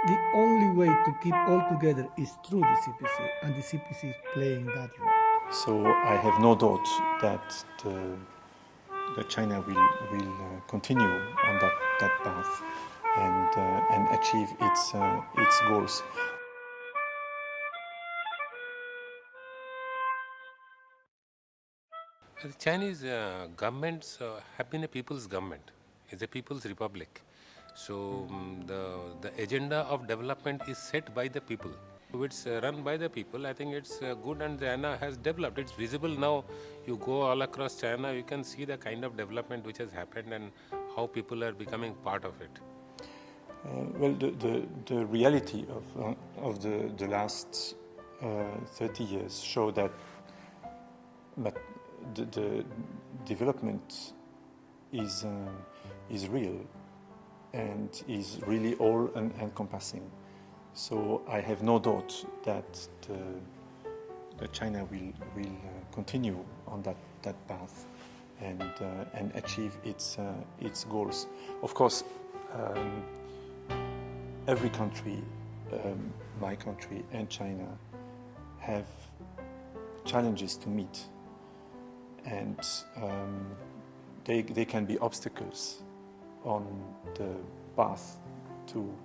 The only way to keep all together is through the CPC, and the CPC is playing that role. So I have no doubt that that China will continue on that path and achieve its goals. The Chinese governments have been a people's government. It's a people's republic. So the agenda of development is set by the people. If it's run by the people, I think it's good, and China has developed. It's visible now. You go all across China, you can see the kind of development which has happened and how people are becoming part of it. Well, the reality of the last 30 years show that the development is real and is really all encompassing. So I have no doubt that China will continue on that path and achieve its goals. Of course, every country, my country and China, have challenges to meet, and they can be obstacles on the path to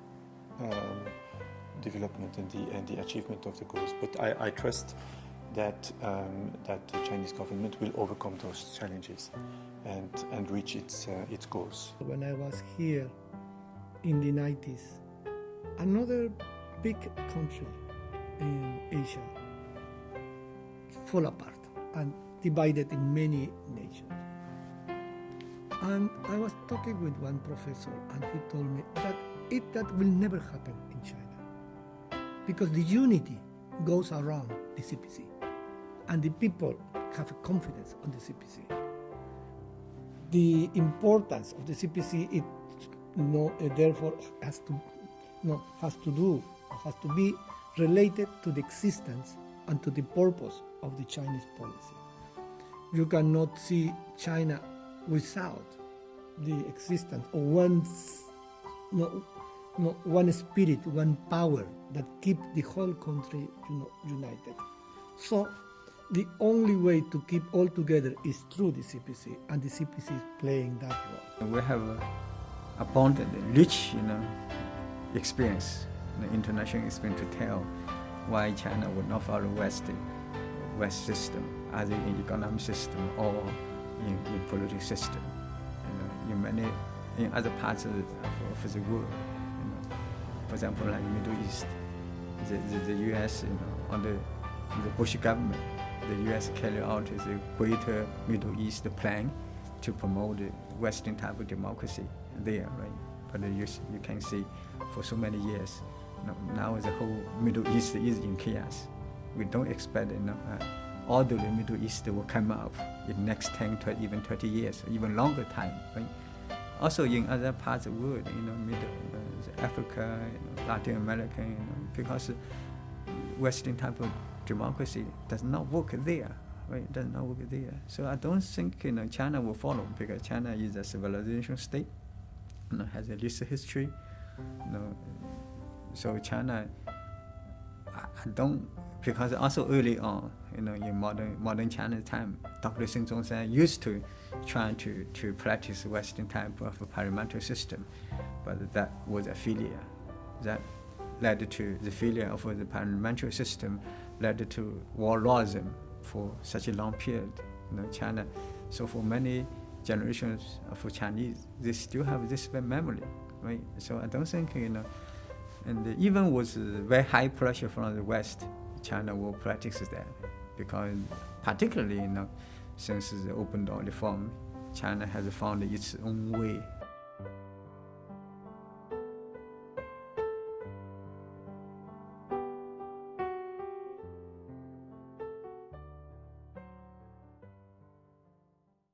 development and the achievement of the goals. But I trust that the Chinese government will overcome those challenges and reach its goals. When I was here in the 90s, another big country in Asia fall apart and divided in many nations. And I was talking with one professor, and he told me that will never happen in China, because the unity goes around the CPC, and the people have a confidence on the CPC. The importance of the CPC therefore has to be related to the existence and to the purpose of the Chinese policy. You cannot see China without the existence of one spirit, one power that keep the whole country united. So the only way to keep all together is through the CPC, and the CPC is playing that role. We have abundant, rich, experience, international experience to tell why China would not follow West system, either in economic system or in political system. In other parts of the world, for example, like Middle East, the U.S. under the Bush government, the U.S. carried out the Greater Middle East plan to promote the Western type of democracy there, right? But you can see for so many years, now the whole Middle East is in chaos. We don't expect all the Middle East will come up in the next 10 to even 30 years, even longer time, right? Also in other parts of the world, Africa, Latin America, because Western type of democracy does not work there, right? It does not work there. So I don't think China will follow, because China is a civilization state, has a rich history. So China, I don't, because also early on, in modern China time, Dr. Xing Zhongshan used to try to practice Western type of a parliamentary system, but that was a failure. That led to the failure of the parliamentary system, led to warlordism for such a long period. China. So for many generations of Chinese, they still have this memory, right? So I don't think and even with very high pressure from the West, China will practice that, because particularly since the open door reform, China has found its own way